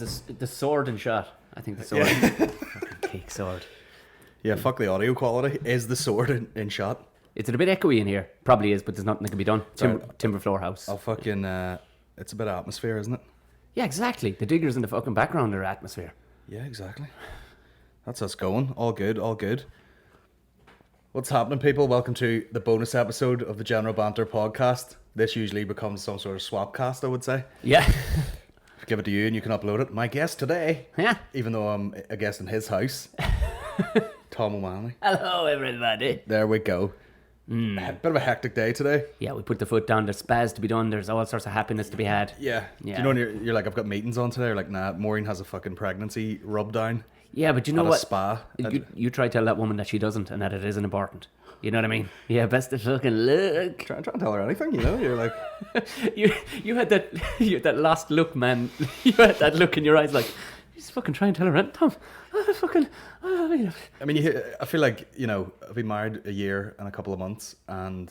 Is this the sword and shot? I think the sword. Fucking cake sword. Yeah, fuck the audio quality. Is the sword in shot? It's a bit echoey in here. Probably is, but there's nothing that can be done. Timber floor house. I'll fucking... it's a bit of atmosphere, isn't it? Yeah, exactly. The diggers in the fucking background are atmosphere. Yeah, exactly. That's us going. All good, all good. What's happening, people? Welcome to the bonus episode of the General Banter Podcast. This usually becomes some sort of swap cast, I would say. Yeah. Give it to you and you can upload it. My guest today, even though I'm a guest in his house, Tom O'Malley. Hello, everybody. There we go. Bit of a hectic day today. Yeah, we put the foot down. There's spas to be done. There's all sorts of happiness to be had. Yeah. Do you know when you're like, I've got meetings on today? You're like, nah, Maureen has a fucking pregnancy rub down. Yeah, but you know at what? A spa. You try to tell that woman that she doesn't and that it isn't important. You know what I mean? Yeah, best of fucking luck. Try and tell her anything, you know? You're like... you had that lost look, man. You had that look in your eyes like, he's fucking trying to tell her anything, Tom. I mean, I feel like, you know, I've been married a year and a couple of months and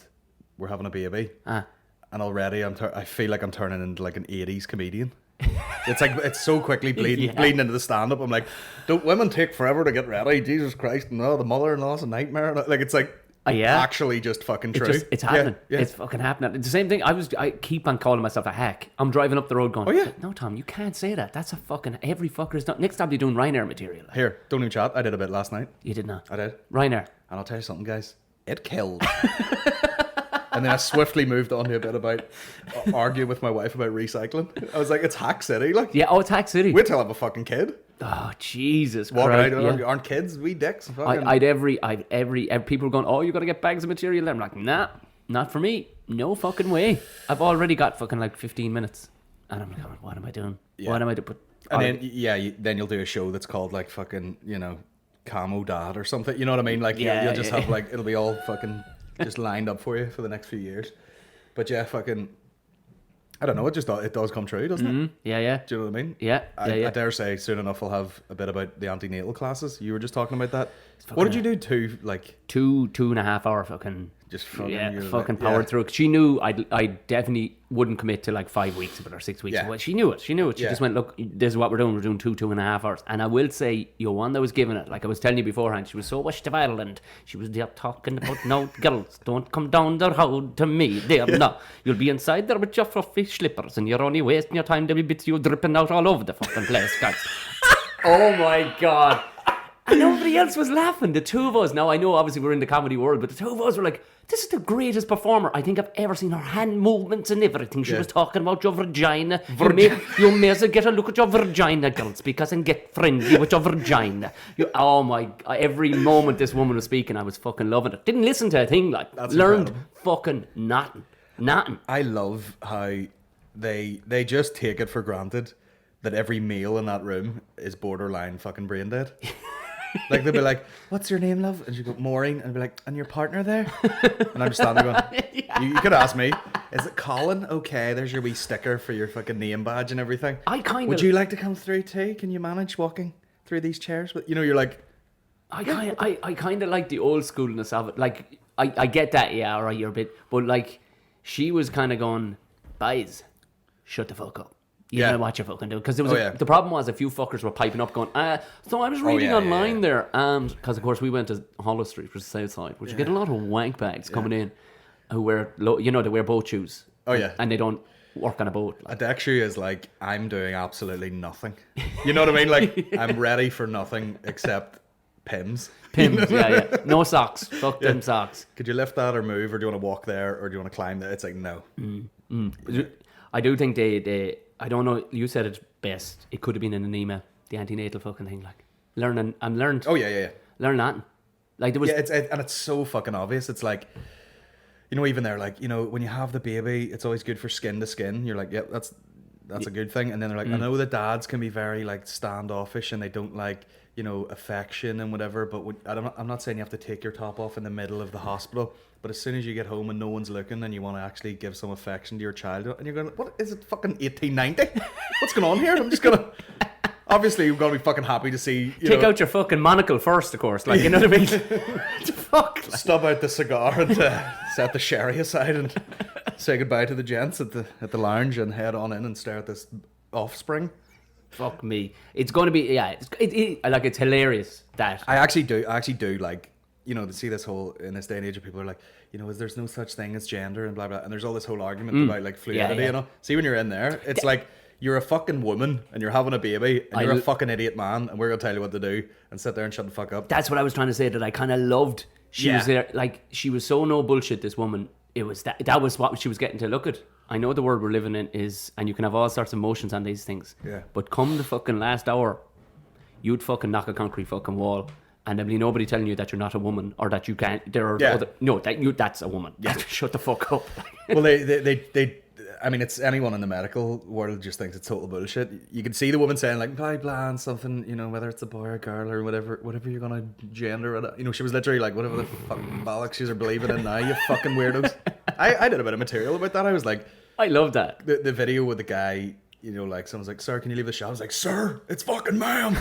we're having a baby. And already I feel like I'm turning into like an 80s comedian. It's like, it's so quickly bleeding into the stand-up. I'm like, don't women take forever to get ready? Jesus Christ. No, the mother-in-law's a nightmare. Like, it's like, actually just fucking true. It's happening. Yeah. It's fucking happening. It's the same thing. I keep on calling myself a hack. I'm driving up the road going, no, Tom, you can't say that. That's a fucking, every fucker's done. Next time you're doing Ryanair material. Like. Here, don't even chat. I did a bit last night. You did not? I did. Ryanair. And I'll tell you something, guys. It killed. And then I swiftly moved on to a bit about arguing with my wife about recycling. I was like, it's Hack City. Like, yeah, it's Hack City. Wait till I have a fucking kid. Oh, Jesus Walking Christ. out, aren't kids? We dicks. I'd every people are going, oh, you got to get bags of material there. I'm like, nah, not for me. No fucking way. I've already got fucking like 15 minutes. And I'm like, what am I doing? Yeah. What am I doing? And then, then you'll do a show that's called like fucking, you know, Camo Dad or something. You know what I mean? Like, you'll just have like, it'll be all fucking just lined up for you for the next few years. But yeah, fucking... I don't know, it does come true, doesn't it? Yeah. Do you know what I mean? Yeah. I dare say soon enough we'll have a bit about the antenatal classes. You were just talking about that. What did you do? Two and a half hour fucking... Just fucking powered through. She knew I definitely wouldn't commit to like 5 weeks of it or 6 weeks. Yeah. Well, she knew it. She just went, look, this is what we're doing. We're doing 2.5 hours. And I will say, your one that was giving it, like I was telling you beforehand, she was so wished of Ireland. She was there talking about, no, girls, don't come down the road to me. There, no. You'll be inside there with your fluffy slippers and you're only wasting your time. There'll be bits of you dripping out all over the fucking place, guys. Oh my God. And nobody else was laughing. The two of us, now I know obviously we're in the comedy world, but the two of us were like, this is the greatest performer I think I've ever seen. Her hand movements and everything. She was talking about your vagina. You may as well get a look at your vagina, girls, because and get friendly with your vagina. Oh my, every moment this woman was speaking, I was fucking loving it. Didn't listen to a thing like, that's learned incredible. Fucking nothing. I love how they just take it for granted that every male in that room is borderline fucking brain dead. Like, they'll be like, what's your name, love? And she'll go, Maureen. And be like, and your partner there? And I'm just standing going, you could ask me, is it Colin? Okay, there's your wee sticker for your fucking name badge and everything. Would you like to come through too? Can you manage walking through these chairs? But, you know, you're like... I kind of like the old schoolness of it. Like, I get that, yeah, all right, you're a bit... But, like, she was kind of going, guys, shut the fuck up. You know what you're fucking doing. Because the problem was a few fuckers were piping up going, so I was reading online there, and because of course we went to Hollow Street, which is the south side, which you get a lot of wank bags coming in who wear, they wear boat shoes. Oh yeah. And they don't work on a boat. Like. A deck shoe is like, I'm doing absolutely nothing. You know what I mean? Like, I'm ready for nothing except Pims. Pims, yeah. No socks. Fuck them socks. Could you lift that or move, or do you want to walk there, or do you want to climb there? It's like, no. I do think they I don't know, you said it best. It could have been in an email. The antenatal fucking thing, like learning. Oh yeah. Learn that. Like there was. Yeah, and it's so fucking obvious. It's like, you know, even they're like, you know, when you have the baby, it's always good for skin to skin. You're like, yeah, that's a good thing. And then they're like, I know the dads can be very like standoffish and they don't like, you know, affection and whatever. But I'm not saying you have to take your top off in the middle of the hospital. But as soon as you get home and no one's looking and you want to actually give some affection to your child, and you're going, what is it, fucking 1890? What's going on here? I'm just going to... Obviously, you're going to be fucking happy to see... Take out your fucking monocle first, of course. Like, you know what I mean? Fuck. Stub out the cigar and set the sherry aside and say goodbye to the gents at the lounge and head on in and stare at this offspring. Fuck me. It's going to be, it's hilarious that. I actually do like, to see this whole, in this day and age, people are like, there's no such thing as gender and blah, blah. And there's all this whole argument about like fluidity, See, when you're in there, it's like, you're a fucking woman and you're having a baby and you're a fucking idiot man and we're going to tell you what to do and sit there and shut the fuck up. That's what I was trying to say, that I kind of loved. She was there, like, she was so no bullshit, this woman. It was that was what she was getting to look at. I know the world we're living in is, and you can have all sorts of emotions on these things. Yeah. But come the fucking last hour, you'd fucking knock a concrete fucking wall. And there'll be nobody telling you that you're not a woman or that you can't. That's a woman. Yeah. Shut the fuck up. Well, they I mean, it's anyone in the medical world just thinks it's total bullshit. You can see the woman saying like blah blah and something, whether it's a boy or a girl or whatever you're gonna gender it. She was literally like, whatever the fucking bollocks you're believing in now, you fucking weirdos. I did a bit of material about that. I was like, I love that. The video with the guy, like someone's like, sir, can you leave the shop? I was like, sir, it's fucking ma'am.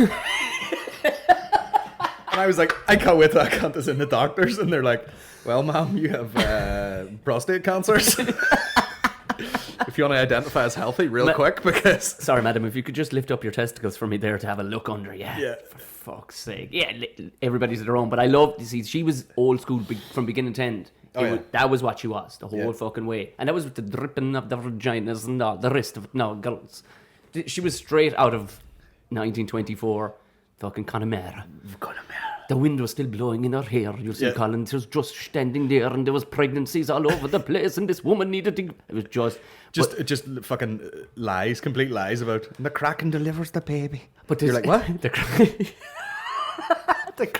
And I was like, I can't wait till I can't this in the doctors, and they're like, well, ma'am, you have prostate cancers. If you want to identify as healthy real quick, because... Sorry, madam, if you could just lift up your testicles for me there to have a look under. Yeah. For fuck's sake. Yeah, everybody's their own. But I love, you see, she was old school from beginning to end. That was what she was, the whole fucking way. And that was with the dripping of the vaginas and all the rest of it. No, girls. She was straight out of 1924, fucking Connemara. The wind was still blowing in her hair. You see, Colin, she was just standing there, and there was pregnancies all over the place, and this woman needed to... It was just fucking lies, complete lies about the Kraken delivers the baby. But you're like, what? The Kraken...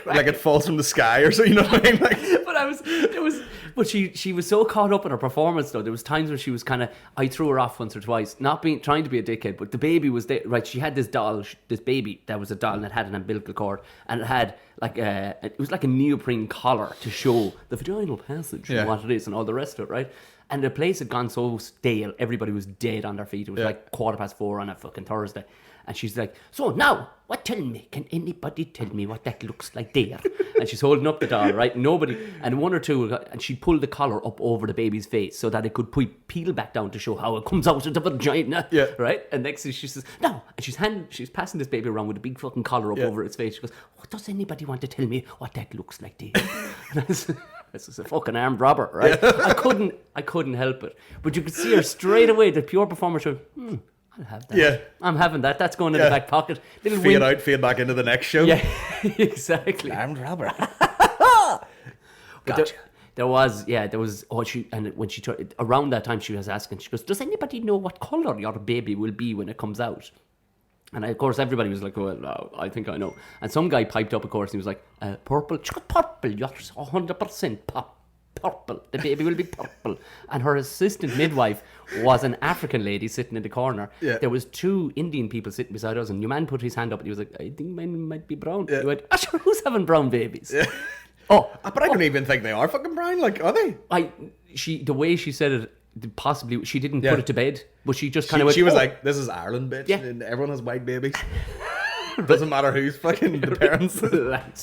Like it falls from the sky or so, you know what I mean? Like, but she was so caught up in her performance though. There was times where she was kind of, I threw her off once or twice, not trying to be a dickhead, but the baby was there, right? She had this doll, this baby that was a doll, and it had an umbilical cord, and it had like it was like a neoprene collar to show the vaginal passage and what it is and all the rest of it, right? And the place had gone so stale, everybody was dead on their feet. It was like 4:15 on a fucking Thursday. And she's like, so now, can anybody tell me what that looks like there? And she's holding up the doll, right? Nobody, and one or two, and she pulled the collar up over the baby's face so that it could peel back down to show how it comes out of the vagina, right? And next thing she says, no, and she's passing this baby around with a big fucking collar up over its face. She goes, does anybody want to tell me what that looks like there? And this is a fucking armed robber, right? I couldn't help it. But you could see her straight away, the pure performer, she went, I'll have that. Yeah. I'm having that. That's going in the back pocket. Fade back into the next show. Yeah, exactly. Armed robber. Gotcha. There was, when she around that time she was asking, she goes, does anybody know what colour your baby will be when it comes out? And of course everybody was like, well, no, I think I know. And some guy piped up, of course, and he was like, purple. She goes, purple, you're 100% purple. The baby will be purple. And her assistant midwife was an African lady sitting in the corner. Yeah. There was two Indian people sitting beside us, and your man put his hand up and he was like, I think mine might be brown. He went, sure, who's having brown babies? Yeah. But I don't even think they are fucking brown. Like, are they? The way she said it, possibly she didn't put it to bed, but she just kind of went. She was like, "This is Ireland, bitch, and everyone has white babies. Doesn't matter who's fucking the parents.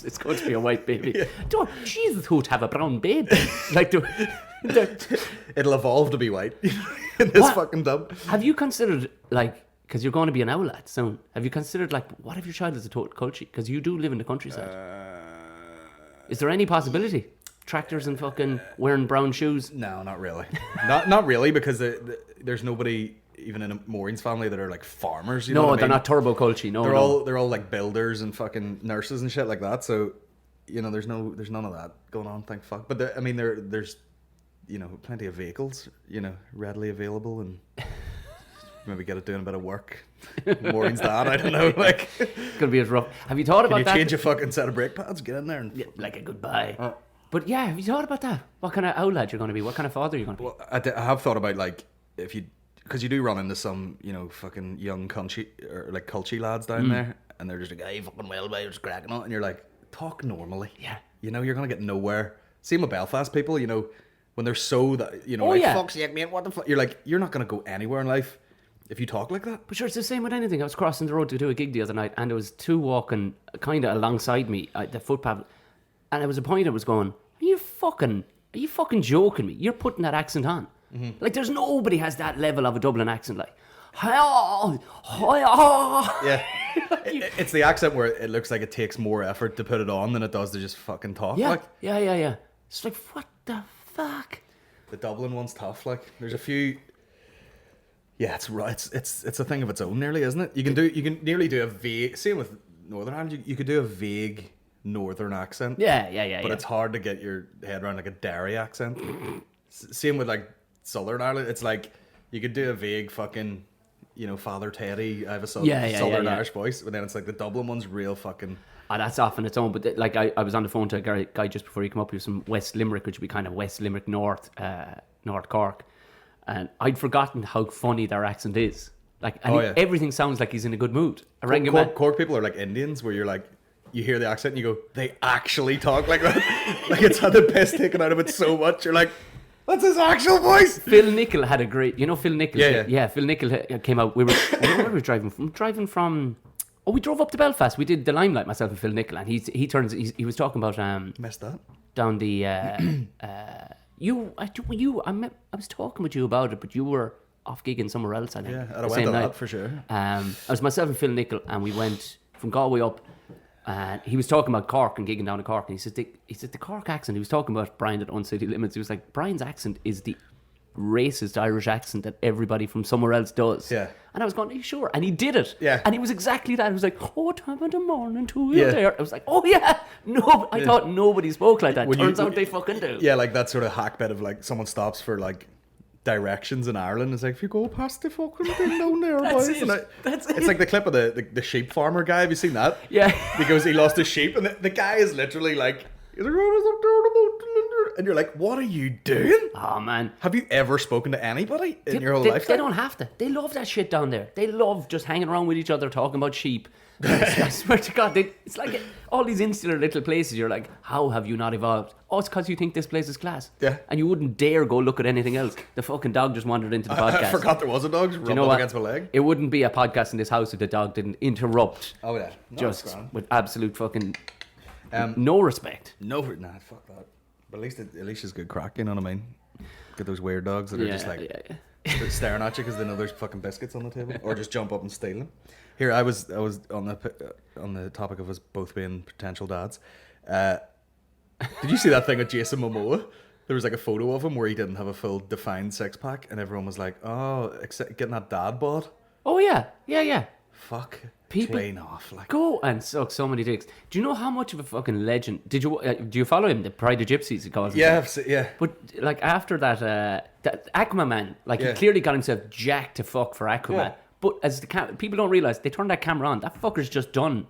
It's going to be a white baby. Yeah. Jesus, who'd have a brown baby? Like, it'll evolve to be white in this fucking tub. Have you considered, like, because you're going to be an owl lad soon? Have you considered, like, what if your child is a total culture? Because you do live in the countryside. Is there any possibility? Tractors and fucking wearing brown shoes? No, not really. not really, because there's nobody even in a Maureen's family that are like farmers. You know what I mean? They're not turbo culture. No, they're all like builders and fucking nurses and shit like that. So, there's none of that going on. Thank fuck. But there's plenty of vehicles readily available, and maybe get it doing a bit of work. Maureen's dad, I don't know. Like, it's gonna be as rough. Have you thought about that? Can you change a fucking set of brake pads? Get in there and like a goodbye. But yeah, have you thought about that? What kind of owl lad you're going to be? What kind of father you're going to be? Well, I have thought about, like, because you do run into some, fucking young country or like culty lads down there, and they're just like, hey, fucking well, babe, just cracking on, and you're like, talk normally. Yeah. You're going to get nowhere. Same with Belfast people, when they're so that, fuck's sake, mate, what the fuck? You're like, you're not going to go anywhere in life if you talk like that. But sure, it's the same with anything. I was crossing the road to do a gig the other night, and there was two walking kind of alongside me at the footpath, and there was a point I was going, are you fucking joking me? You're putting that accent on. Mm-hmm. Like, there's nobody has that level of a Dublin accent. Like, Yeah. It's the accent where it looks like it takes more effort to put it on than it does to just fucking talk. Yeah, like. yeah. It's like, what the fuck? The Dublin one's tough. Like, there's a few. Yeah, it's right. It's a thing of its own, nearly, isn't it? You can nearly do a vague. Same with Northern Ireland. You could do a vague Northern accent. Yeah. But it's hard to get your head around like a Derry accent. Same with like Southern Ireland. It's like you could do a vague fucking, Father Teddy. I have a Southern Irish voice, but then it's like the Dublin one's real fucking. That's off on its own. But like I was on the phone to a guy just before he came up here from West Limerick, which would be kind of West Limerick North Cork, and I'd forgotten how funny their accent is. Like, everything sounds like he's in a good mood. Cork people are like Indians, where you're like, you hear the accent and you go, they actually talk like that. Like, it's had the piss taken out of it so much. You're like, that's his actual voice. Phil Nichol had a great, Phil Nichol. Yeah. Phil Nichol came out. Where were we driving from? We drove up to Belfast. We did the Limelight, myself and Phil Nichol, and he was talking about messed up down the I was talking with you about it, but you were off gigging somewhere else, I think. Yeah, I went to that for sure. It was myself and Phil Nichol, and we went from Galway up, and he was talking about Cork and gigging down in Cork, and he said the Cork accent. He was talking about Brian at Uncity Limits. He was like, Brian's accent is the racist Irish accent that everybody from somewhere else does. Yeah. And I was going, are you sure? And he did it. Yeah. And he was exactly that. He was like, what time of the morning to you there? I was like, oh yeah. No, I thought nobody spoke like that. Turns out they fucking do. Yeah, like that sort of hack bit of like someone stops for like directions in Ireland. It's like, if you go past the fucking thing down there, That's boys. it. It's like the clip of the sheep farmer guy. Have you seen that? Yeah. Because he lost his sheep, and the guy is literally like, and you're like, what are you doing? Oh man, have you ever spoken to anybody in your whole life? They don't have to. They love that shit down there. They love just hanging around with each other, talking about sheep. I swear to God, it's like all these insular little places. You're like, how have you not evolved? Oh, it's because you think this place is class. Yeah. And you wouldn't dare go look at anything else. The fucking dog just wandered into the podcast. I forgot there was a dog. Just rubbed up against my leg. It wouldn't be a podcast in this house if the dog didn't interrupt. Oh yeah. No, just with absolute fucking no respect. No, nah, fuck that. But at least it's good crack. You know what I mean? Get those weird dogs that are just like staring at you because they know there's fucking biscuits on the table, or just jump up and steal them. Here, I was on the topic of us both being potential dads. Did you see that thing with Jason Momoa? There was like a photo of him where he didn't have a full defined six pack, and everyone was like, "Oh, getting that dad bod." Oh yeah. Fuck. People playing off like go and suck so many dicks. Do you know how much of a fucking legend? Do you follow him? The Pride of Gypsies, he calls him. Yeah. But like after that Aquaman, like he clearly got himself jacked to fuck for Aquaman. Yeah. But as people don't realize, they turned that camera on. That fucker's just done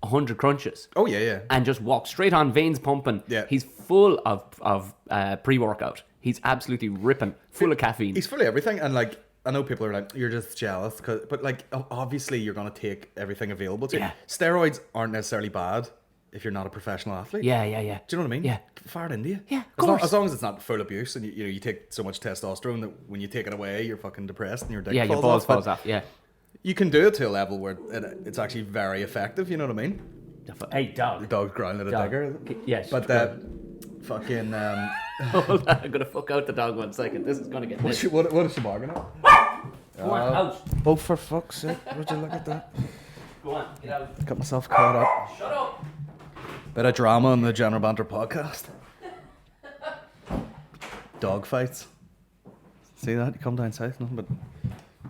100 crunches. Oh yeah. And just walked straight on, veins pumping. Yeah. He's full of pre-workout. He's absolutely ripping, full of caffeine. He's full of everything, and like, I know people are like, you're just jealous, but like, obviously you're going to take everything available to you. Steroids aren't necessarily bad if you're not a professional athlete. Yeah. Do you know what I mean? Yeah. Fire it into you. Yeah, of course. As long as it's not full abuse, and you take so much testosterone that when you take it away, you're fucking depressed and your dick your balls falls off. Yeah. You can do it to a level where it's actually very effective. You know what I mean? Hey, dog. The dog's growling at a digger. Yes. But fucking. Hold on, I'm gonna fuck out the dog 1 second. This is gonna get. What is she barking at? Go on, out. Oh, for fuck's sake! Would you look at that? Go on, get out. Got myself caught up. Shut up. Bit of drama on the General Banter Podcast. Dog fights. See that? You come down south, nothing but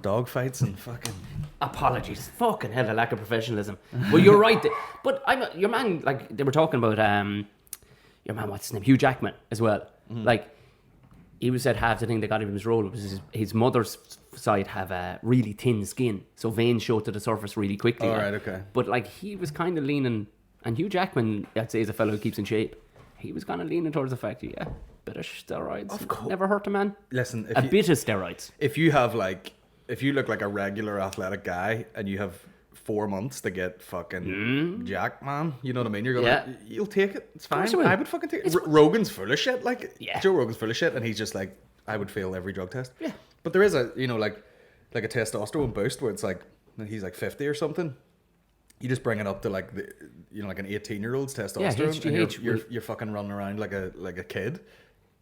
dog fights and fucking. Apologies. Fucking hell, a lack of professionalism. Well, you're right. But your man, like, they were talking about, your man, what's his name? Hugh Jackman as well. Mm-hmm. Like, he was said half the thing that got him his role was his mother's side have a really thin skin. So veins show to the surface really quickly. Oh, right, okay. But, like, he was kind of leaning, and Hugh Jackman, I'd say, is a fellow who keeps in shape. He was kind of leaning towards the fact, bit of steroids. Of course. Never hurt a man. Listen, bit of steroids. If you look like a regular athletic guy and you have 4 months to get fucking jacked, man, you know what I mean? You're gonna, you'll take it. It's fine. I would fucking take it. Rogan's full of shit. Like, Joe Rogan's full of shit, and he's just like, I would fail every drug test. Yeah. But there is a, like a testosterone boost where it's like, he's like 50 or something. You just bring it up to like like an 18-year-old's testosterone, and you're fucking running around like a kid.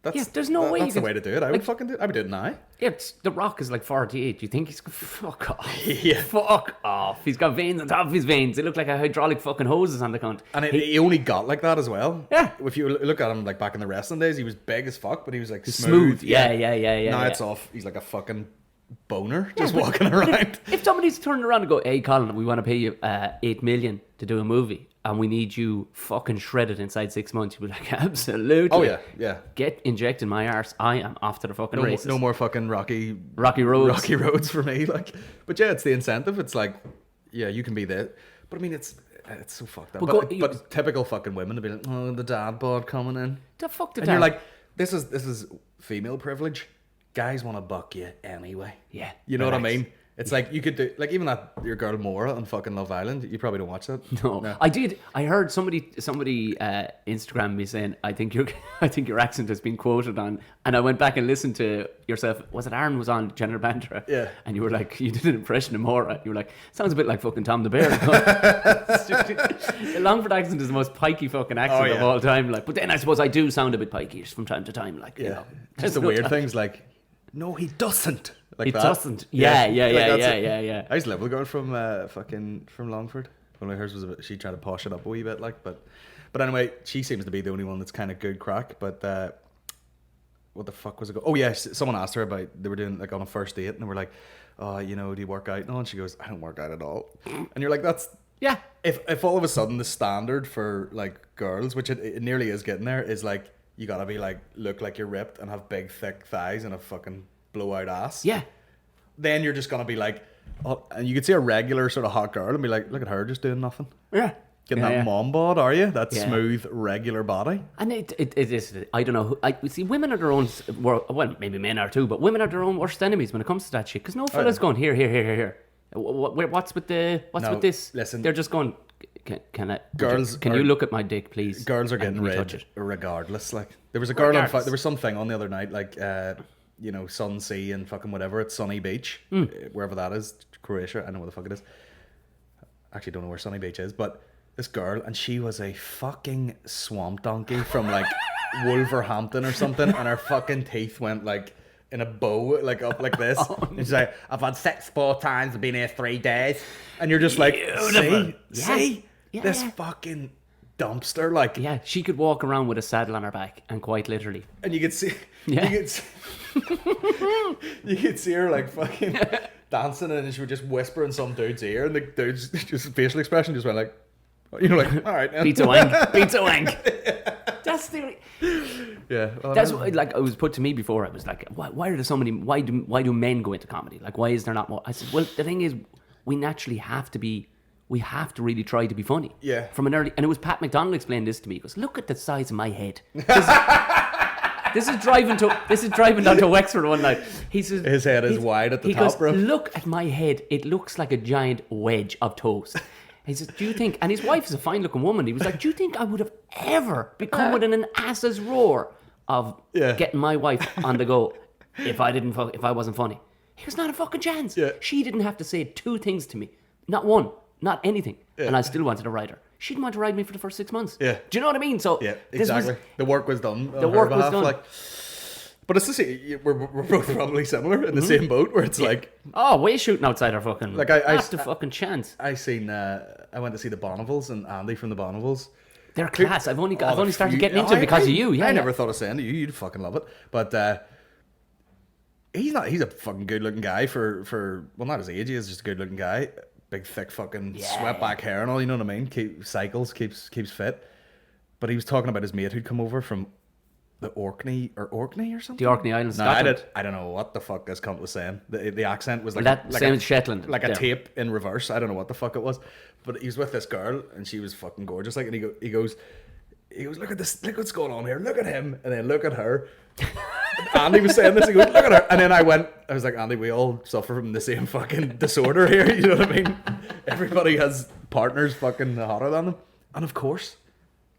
there's no way that's the way to do it. I would fucking do it. I would do it now. Yeah, The Rock is like 48. Do you think he's... Fuck off. Yeah. Fuck off. He's got veins on top of his veins. They look like a hydraulic fucking hoses on the cunt. And he only got like that as well. Yeah. If you look at him like back in the wrestling days, he was big as fuck, but he was like smooth. Yeah. Now it's off. He's like a fucking boner just walking around. If somebody's turning around and go, hey, Colin, we want to pay you $8 million to do a movie, and we need you fucking shredded inside 6 months, you'd be like, absolutely. Oh yeah. Get injected in my arse. I am off to the fucking races. No more fucking rocky roads for me. Like, but yeah, it's the incentive. It's like, yeah, you can be there. But I mean, it's so fucked up. But typical fucking women to be like, oh, the dad bod coming in. The fuck the dad? And you're like, this is female privilege. Guys want to buck you anyway. Yeah. You know what I mean? It's like you could do, like, even that your girl Maura on fucking Love Island. You probably don't watch that. No. I did. I heard somebody Instagram me saying, I think your accent has been quoted on, and I went back and listened to yourself. Was it Aaron was on General Banter? Yeah. And you were like, you did an impression of Maura. You were like, sounds a bit like fucking Tom the Bear. The Longford accent is the most pikey fucking accent of all time. Like, but then I suppose I do sound a bit pikey from time to time. Like, you know, just the weird things like, no, he doesn't. Like he that. Doesn't. Yeah. I used to live with a girl from Longford. One of hers was she tried to posh it up a wee bit, like, but anyway, she seems to be the only one that's kind of good crack. But what the fuck was it? Oh yeah, someone asked her about, they were doing like on a first date, and they were like, oh, you know, do you work out? No, and she goes, I don't work out at all. And you're like, that's If all of a sudden the standard for like girls, which it nearly is getting there, is like you gotta be like look like you're ripped and have big thick thighs and a fucking blowout ass. Yeah. Then you're just gonna be like, oh, and you could see a regular sort of hot girl and be like, look at her just doing nothing. Yeah. Getting that mom bod, are you? That smooth, regular body. And it is, I don't know. I see women are their own, well, maybe men are too, but women are their own worst enemies when it comes to that shit. Because no fella's going, here. What's with this? Listen. They're just going, can you look at my dick, please? Girls are getting rid regardless. Like, there was a girl on, there was something on the other night, like, you know, sun, sea, and fucking whatever at Sunny Beach, wherever that is, Croatia. I know where the fuck it is. Actually, don't know where Sunny Beach is, but this girl, and she was a fucking swamp donkey from like Wolverhampton or something, and her fucking teeth went like in a bow, like up like this. And she's like, I've had sex 4 times, I've been here 3 days, and you're just like, see, this fucking dumpster, like, yeah, she could walk around with a saddle on her back, and quite literally, and you could see, you could see her like fucking dancing, and she would just whisper in some dude's ear, and the dude's just facial expression just went like, you know, like, all right, pizza wank. That's the well, that's what, like, it was put to me before. I was like, why are there so many? Why do men go into comedy? Like, why is there not more? I said, well, the thing is, we naturally have to be. We have to really try to be funny. Yeah. From an early, and it was Pat McDonald explained this to me. He goes, look at the size of my head. This is driving down to Wexford one night. He says his head is wide at the top, bro. Look at my head. It looks like a giant wedge of toast. He says, do you think, and his wife is a fine looking woman, he was like, do you think I would have ever become within an ass's roar of getting my wife on the go if I wasn't funny? He goes, not a fucking chance. Yeah. She didn't have to say 2 things to me. Not one. Not anything. Yeah. And I still wanted to ride her. She didn't want to ride me for the first 6 months. Yeah. Do you know what I mean? So yeah, exactly. The work was done. The work was done. Like, but it's the same. We're both probably similar in the same boat, where it's like, oh, we're shooting outside our fucking. Like I not the fucking chance. I went to see the Bonnevils and Andy from the Bonnevils. They're class. I've only started getting into it because of you. Yeah, I never thought of saying to you, you'd fucking love it. But he's a fucking good looking guy for well, not his age. He is just a good looking guy. Big thick fucking swept back hair and all, you know what I mean? Keeps fit. But he was talking about his mate who'd come over from the Orkney or something. The Orkney Islands. No, I don't know what the fuck this cunt was saying. The accent was like same as Shetland, like a tape in reverse. I don't know what the fuck it was. But he was with this girl and she was fucking gorgeous. Like, and he goes, look at this, look what's going on here. Look at him, and then look at her. Andy was saying this, he goes, look at her. And then I was like, Andy, we all suffer from the same fucking disorder here, you know what I mean? Everybody has partners fucking hotter than them. And of course,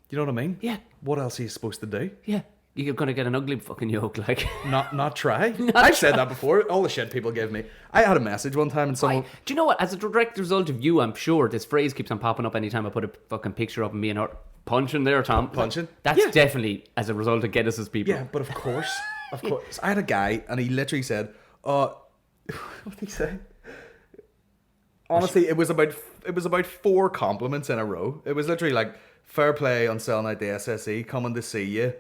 you know what I mean? Yeah. What else are you supposed to do? Yeah. you're going to get an ugly fucking yoke, like. Not try. I've said that before. All the shit people give me. I had a message one time and someone... Do you know what? As a direct result of you, I'm sure this phrase keeps on popping up anytime I put a fucking picture of me and her punching there, Tom. Punching? That's definitely as a result of Geddis's people. Yeah, but of course. Of course. I had a guy and he literally said, what did he say? Honestly, it was about 4 compliments in a row. It was literally like, fair play on selling out the SSE, coming to see you.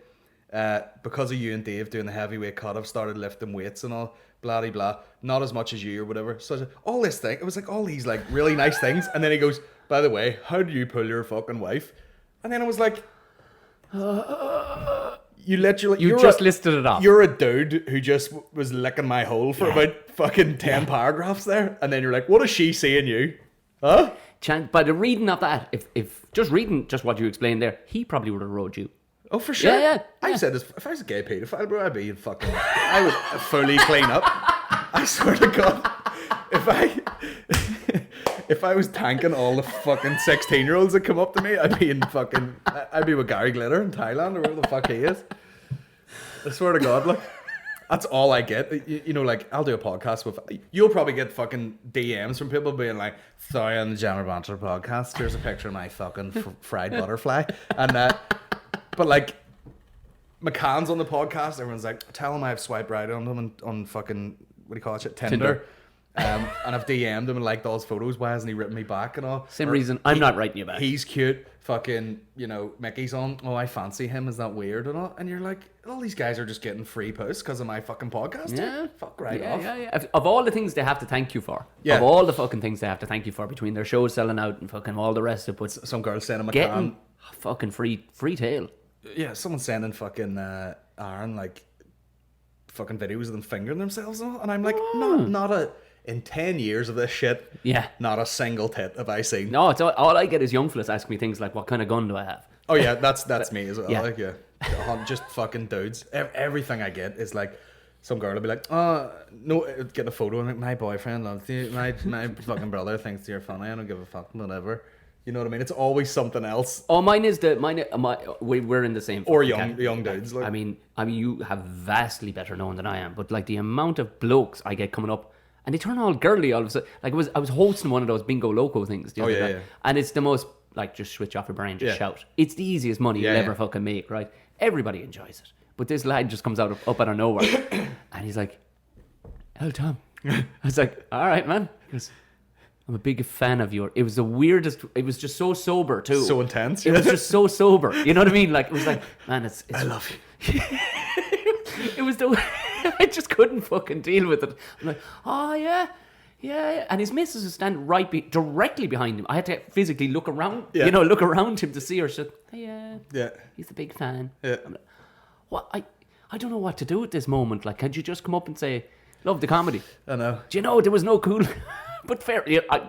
Because of you and Dave doing the heavyweight cut, I've started lifting weights and all, blah, blah, blah. Not as much as you or whatever. So all this thing, it was like all these like really nice things. And then he goes, by the way, how do you pull your fucking wife? And then I was like, you just listed it off. You're a dude who just was licking my hole for about fucking 10 paragraphs there. And then you're like, what does she see in you? Huh? By the reading of that, if just reading just what you explained there, he probably would have rode you. Oh, for sure. Yeah. I've said this. If I was a gay paedophile, bro, I'd be fucking... I would fully clean up. I swear to God. If I was tanking all the fucking 16-year-olds that come up to me, I'd be with Gary Glitter in Thailand or wherever the fuck he is. I swear to God, look. That's all I get. You know, like, I'll do a podcast with... You'll probably get fucking DMs from people being like, sorry, on the General Banter Podcast, here's a picture of my fucking fried butterfly. And... But like, McCann's on the podcast. Everyone's like, tell him I've swiped right on him on fucking, what do you call it, shit? Tinder. And I've DM'd him and liked all his photos. Why hasn't he written me back and all? Same reason I'm not writing you back. He's cute. Fucking, you know, Mickey's on. Oh, I fancy him. Is that weird and all? And you're like, all these guys are just getting free posts because of my fucking podcast. Yeah. Fuck right off. Yeah. Of all the things they have to thank you for. Yeah. Of all the fucking things they have to thank you for between their shows selling out and fucking all the rest of it. But some girl sending McCann. Getting fucking free tail. Yeah, someone's sending fucking Aaron like fucking videos of them fingering themselves and all, and I'm like, in 10 years of this shit, not a single tit have I seen. No, it's all I get is young fellas ask me things like, what kind of gun do I have? Oh yeah, that's me as well. Yeah. Like, just fucking dudes. Everything I get is like, some girl will be like, oh no, get a photo and like, my boyfriend loves you, my fucking brother thinks you're funny, I don't give a fuck, whatever. You know what I mean? It's always something else. Oh, we're in the same. Or young dudes. Like. I mean, you have vastly better known than I am, but like the amount of blokes I get coming up, and they turn all girly all of a sudden. Like I was hosting one of those bingo loco things the other day, and it's the most like just switch off your brain, just shout. It's the easiest money you'll ever fucking make, right? Everybody enjoys it, but this lad just comes up out of nowhere, and he's like, "Hell, Tom." I was like, "All right, man." He goes, I'm a big fan of yours. It was the weirdest. It was just so sober too. So intense. It was just so sober. You know what I mean? Like it was like, man, it's I love you. It was the. I just couldn't fucking deal with it. I'm like, oh yeah. And his missus was standing directly behind him. I had to physically look around. Yeah. Look around him to see her. She said, hey, yeah. He's a big fan. Yeah. I'm like, what? I don't know what to do at this moment. Like, can't you just come up and say, love the comedy? I know. Do you know there was no cool. But fair,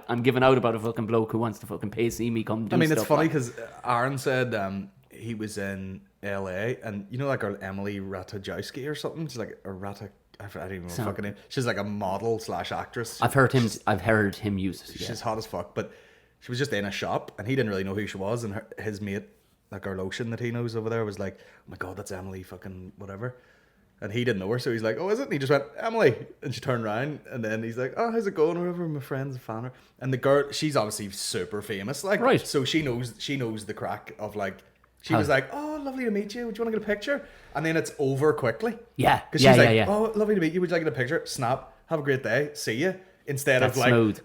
I'm giving out about a fucking bloke who wants to fucking pay see me come do stuff. I mean, it's funny because Aaron said he was in LA and you know like our Emily Ratajkowski or something. She's like a I don't even know her fucking name. She's like a model / actress. I've heard him use it. She's hot as fuck, but she was just in a shop and he didn't really know who she was. And his mate, like our Lotion that he knows over there, was like, "Oh my god, that's Emily fucking whatever." And he didn't know her, so he's like, "Oh, is it?" And he just went, "Emily," and she turned around, and then he's like, "Oh, how's it going?" Or whatever. My friend's a fan of her, and the girl, she's obviously super famous, like, right? So she knows the crack of like, she was like, "Oh, lovely to meet you. Would you want to get a picture?" And then it's over quickly, because she's like, "Oh, lovely to meet you. Would you like to get a picture?" Snap. Have a great day. See you. Instead That's of like, smooth.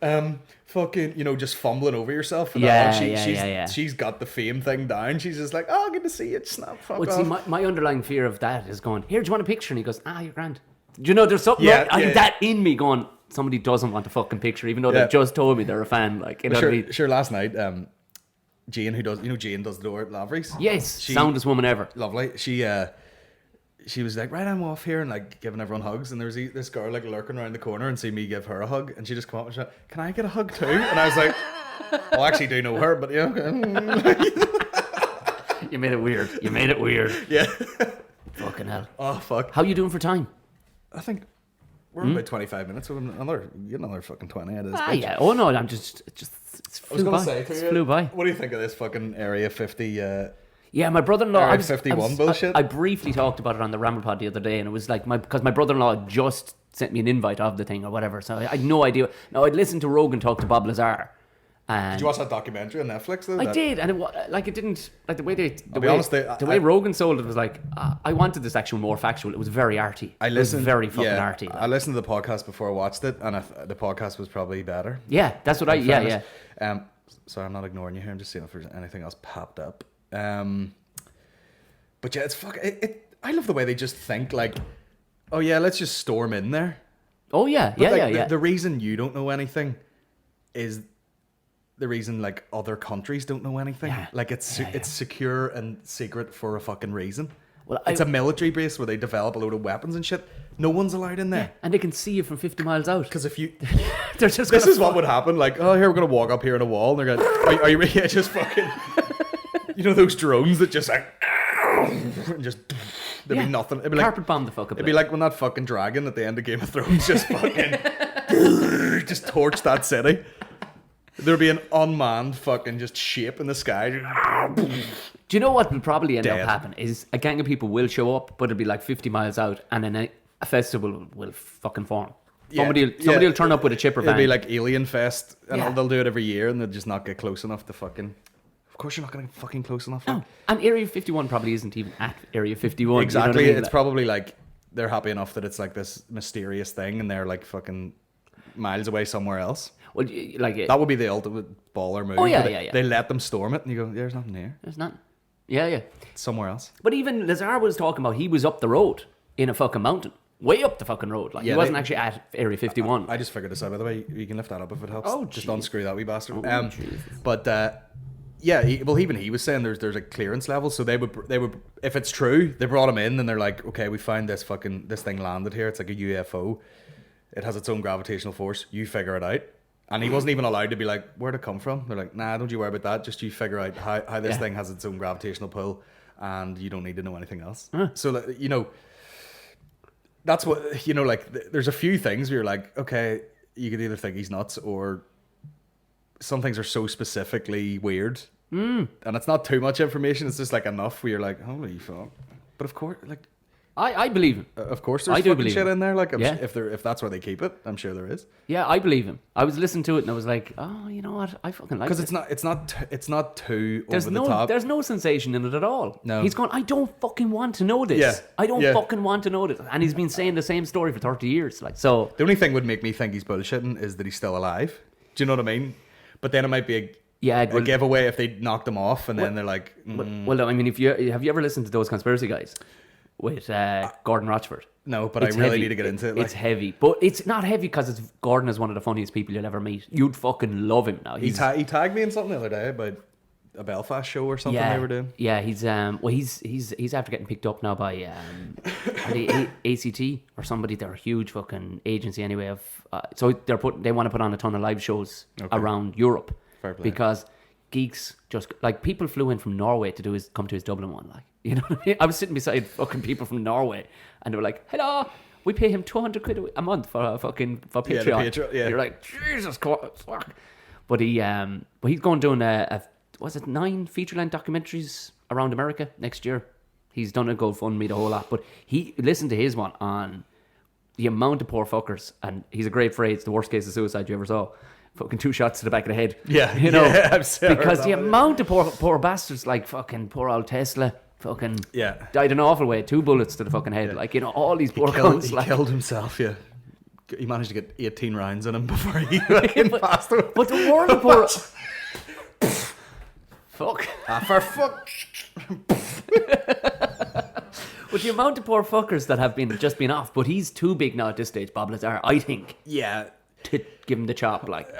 fucking, just fumbling over yourself. And she's got the fame thing down. She's just like, "Oh, good to see you." Snap. Fuck off. See, my underlying fear of that is going, "Here, do you want a picture?" And he goes, "Ah, you're grand." Do you know, there's something that in me going, somebody doesn't want a fucking picture, even though they just told me they're a fan. Like, you know what I mean? Sure. Last night, Jane, who does, Jane does the door at Lavery's. Yes, soundest woman ever. Lovely. She was like, "Right, I'm off here," and like giving everyone hugs. And there was this girl like lurking around the corner and see me give her a hug, and she just come up and she said, "Can I get a hug too?" And I was like, "Well, I actually do know her, but yeah." You made it weird. Yeah. Fucking hell. Oh fuck. How you doing for time? I think we're about 25 minutes. So another fucking 20 out of this. Yeah. Oh no, I'm just. It flew by. Say to you, flew by. What do you think of this fucking Area 50? Yeah, my brother-in-law. Area 51 bullshit. I briefly talked about it on the Ramble Pod the other day, and it was like because my brother-in-law just sent me an invite of the thing or whatever, so I had no idea. Now I'd listened to Rogan talk to Bob Lazar. Did you watch that documentary on Netflix? Though? I did, and it didn't like the way Rogan sold it was like I wanted this actual more factual. It was very arty. It was very fucking arty. Like. I listened to the podcast before I watched it, and the podcast was probably better. Yeah, that's what yeah. Sorry, I'm not ignoring you here. I'm just seeing if there's anything else popped up. But yeah, it's I love the way they just think like, oh yeah, let's just storm in there. Oh yeah, but the reason you don't know anything is the reason like other countries don't know anything. Yeah. Like it's secure and secret for a fucking reason. Well, it's a military base where they develop a load of weapons and shit. No one's allowed in there. Yeah, and they can see you from 50 miles out. Because if you... this is what would happen. Like, oh, here, we're going to walk up here in a wall. And they're going, are you ready? Yeah, just fucking... You know those drones that just like... And just... There'd be nothing. It'd be carpet bomb the fuck up. It'd be like when that fucking dragon at the end of Game of Thrones just fucking... just torched that city. There'd be an unmanned fucking just shape in the sky. Do you know what will probably end up happening is a gang of people will show up, but it'll be like 50 miles out, and then a festival will fucking form. Somebody will turn up with a chipper van. It'll be like Alien Fest, and they'll do it every year, and they'll just not get close enough to fucking... Of course you're not going to get fucking close enough. No. And Area 51 probably isn't even at Area 51. Exactly. You know what I mean? It's probably like they're happy enough that it's like this mysterious thing, and they're like fucking miles away somewhere else. Well, like that would be the ultimate baller move. Oh yeah. They let them storm it, and you go, "There's nothing here. There's nothing." Yeah. It's somewhere else. But even Lazar was talking about he was up the road in a fucking mountain, way up the fucking road. Like he wasn't actually at Area 51. I just figured this out. By the way, you can lift that up if it helps. Oh, just unscrew that wee bastard. Oh, but even he was saying there's a clearance level, so they would if it's true, they brought him in and they're like, okay, we find this thing landed here. It's like a UFO. It has its own gravitational force. You figure it out. And he wasn't even allowed to be like, where'd it come from? They're like, nah, don't you worry about that. Just you figure out how this thing has its own gravitational pull, and you don't need to know anything else. So, you know, that's what, you know, like, there's a few things where you're like, okay, you could either think he's nuts, or some things are so specifically weird. And it's not too much information. It's just like enough where you're like, holy fuck. But of course, like... I believe him. Of course there's fucking shit in there. Like, if that's where they keep it, I'm sure there is. Yeah, I believe him. I was listening to it and I was like, oh, you know what? I fucking like it. Because it's not too over the top. There's no sensation in it at all. No. He's going, I don't fucking want to know this. Yeah. I don't fucking want to know this. And he's been saying the same story for 30 years. Like, so... The only thing would make me think he's bullshitting is that he's still alive. Do you know what I mean? But then it might be a giveaway if they knocked him off and then they're like... Well, I mean, have you ever listened to those conspiracy guys? With Gordon Rochford. No, but I really need to get into it. Like. It's heavy. But it's not heavy because Gordon is one of the funniest people you'll ever meet. You'd fucking love him now. He tagged me in something the other day about a Belfast show or something they were doing. Yeah, he's after getting picked up now by the ACT or somebody. They're a huge fucking agency anyway. So they want to put on a ton of live shows around Europe. Fair play. Because geeks just like people flew in from Norway to come to his Dublin one, like. You know what I mean? I was sitting beside fucking people from Norway, and they were like, "Hello, we pay him 200 quid a month for Patreon." Yeah. You're like, Jesus Christ, fuck. But he's going doing 9 feature-length documentaries around America next year. He's done a GoFundMe, the whole lot. But he listened to his one on the amount of poor fuckers, and he's a great phrase, the worst case of suicide you ever saw. Fucking 2 shots to the back of the head. Yeah, you know, because the amount of poor bastards, like fucking poor old Tesla. Fucking died an awful way. 2 bullets to the fucking head. Like, you know, all these poor cunts. He killed himself, yeah. He managed to get 18 rounds in him before he passed away. But the more the poor... Fuck. For fuck. But the amount of poor fuckers that have just been off. But he's too big now at this stage, Bob Lazar, I think. Yeah. To give him the chop, like.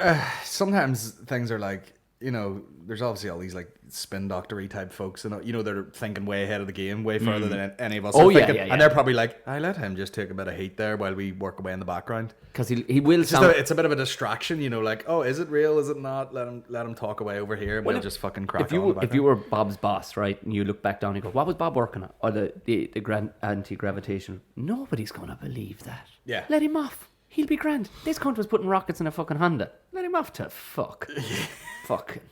Sometimes things are like, you know, there's obviously all these like spin doctory type folks, and you know they're thinking way ahead of the game, way further than any of us are thinking. And they're probably like, I let him just take a bit of heat there while we work away in the background, because he will. It's a bit of a distraction, you know, like, oh, is it real? Is it not? Let him talk away over here. We'll just fucking crack on. If you were Bob's boss, right, and you look back down and you go, what was Bob working on? Or the anti-gravitation? Nobody's gonna believe that. Yeah, let him off. He'll be grand. This cunt was putting rockets in a fucking Honda. Let him off to fuck. Fucking.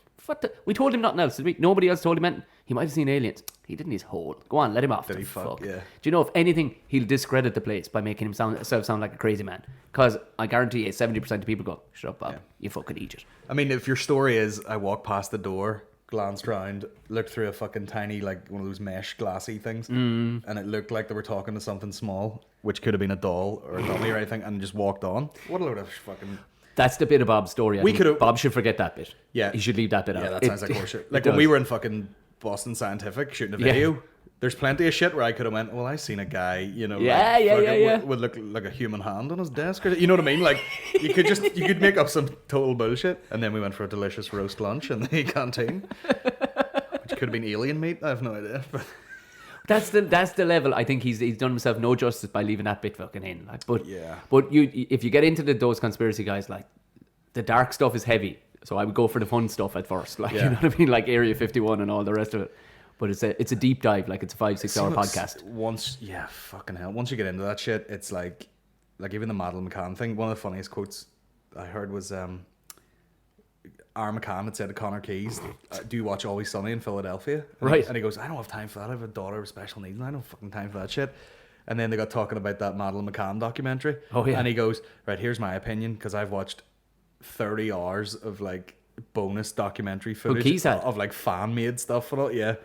We told him nothing else, did we? Nobody else told him anything. He might have seen aliens. He did in his hole. Go on, let him off. Did he fuck? Yeah. Do you know, if anything, he'll discredit the place by making himself sound like a crazy man. Because I guarantee you, 70% of people go, shut up, Bob. Yeah. You fucking idiot. I mean, if your story is, I walked past the door, glanced round, looked through a fucking tiny, like, one of those mesh glassy things, and it looked like they were talking to something small, which could have been a doll or a dummy or anything, and just walked on. What a load of fucking... That's the bit of Bob's story. Bob should forget that bit. Yeah. He should leave that bit out. Yeah, that sounds like horseshit. Like, when we were in fucking Boston Scientific shooting a video, there's plenty of shit where I could have went, well, I seen a guy, you know, would look like a human hand on his desk, or, you know what I mean? Like, you could make up some total bullshit, and then we went for a delicious roast lunch in the canteen, which could have been alien meat. I have no idea. But that's the level. I think he's done himself no justice by leaving that bit fucking in. Like, but if you get into those conspiracy guys, like, the dark stuff is heavy. So I would go for the fun stuff at first, like, you know what I mean, like Area 51 and all the rest of it. But it's a deep dive, like it's a 5-6 hour podcast. Once you get into that shit, it's like even the Madeleine McCann thing. One of the funniest quotes I heard was R. McCann had said to Connor Keyes, "Do you watch Always Sunny in Philadelphia?" And he goes, "I don't have time for that. I have a daughter with special needs, and I don't have fucking time for that shit." And then they got talking about that Madeleine McCann documentary. Oh yeah. And he goes, "Right, here's my opinion, because I've watched 30 hours of like bonus documentary footage of like fan made stuff and all." Yeah.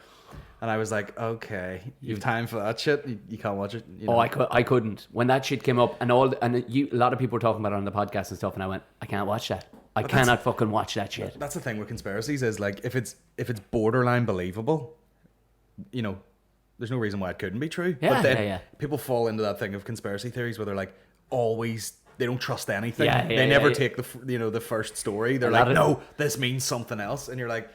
And I was like, okay, you've time for that shit? You can't watch it? You know? Oh, I couldn't. When that shit came up, a lot of people were talking about it on the podcast and stuff, and I went, I can't watch that. I cannot fucking watch that shit. That's the thing with conspiracies is, like, if it's borderline believable, you know, there's no reason why it couldn't be true. Yeah, but then people fall into that thing of conspiracy theories where they're like, always... They don't trust anything. They never take the first story. They're like, no, this means something else. And you're like...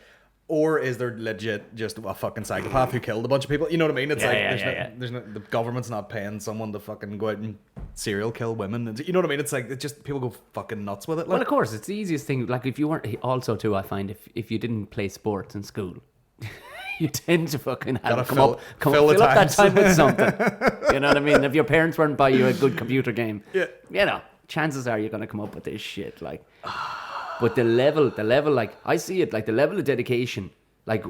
Or is there legit just a fucking psychopath who killed a bunch of people? You know what I mean? It's there's no, the government's not paying someone to fucking go out and serial kill women. You know what I mean? It's like, it just, people go fucking nuts with it. Like. Well, of course, it's the easiest thing. Like, if you weren't, also too, I find if you didn't play sports in school, you tend to fucking have fill up that time with something. You know what I mean? If your parents weren't buy you a good computer game, you know, chances are you're going to come up with this shit. Like, but the level, like, I see it, like, the level of dedication, like,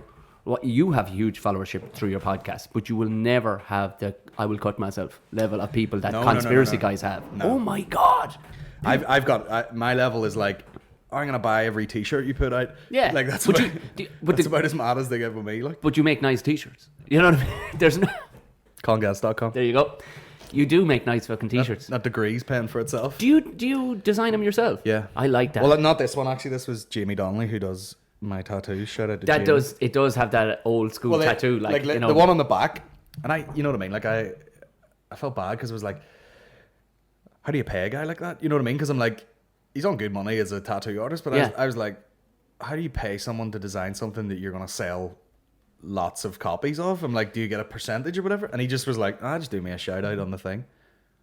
you have huge followership through your podcast, but you will never have the I will cut myself level of people that conspiracy guys have. No. Oh my God. I've got, my level is like, I'm going to buy every t-shirt you put out. Yeah. Like, that's about as mad as they get with me. Like. But you make nice t-shirts. You know what I mean? There's no... ColinGeddis.com. There you go. You do make nice fucking t-shirts. That degrees paying for itself. Do you design them yourself? Yeah. I like that. Well, not this one, actually. This was Jamie Donnelly, who does my tattoos. Shout out to Jamie. It does have that old school tattoo. Like, you know, the one on the back. And you know what I mean? Like, I felt bad because it was like, how do you pay a guy like that? You know what I mean? Because I'm like, he's on good money as a tattoo artist, but I was like, how do you pay someone to design something that you're going to sell lots of copies of? I'm like, do you get a percentage or whatever? And he just was like, just do me a shout out on the thing.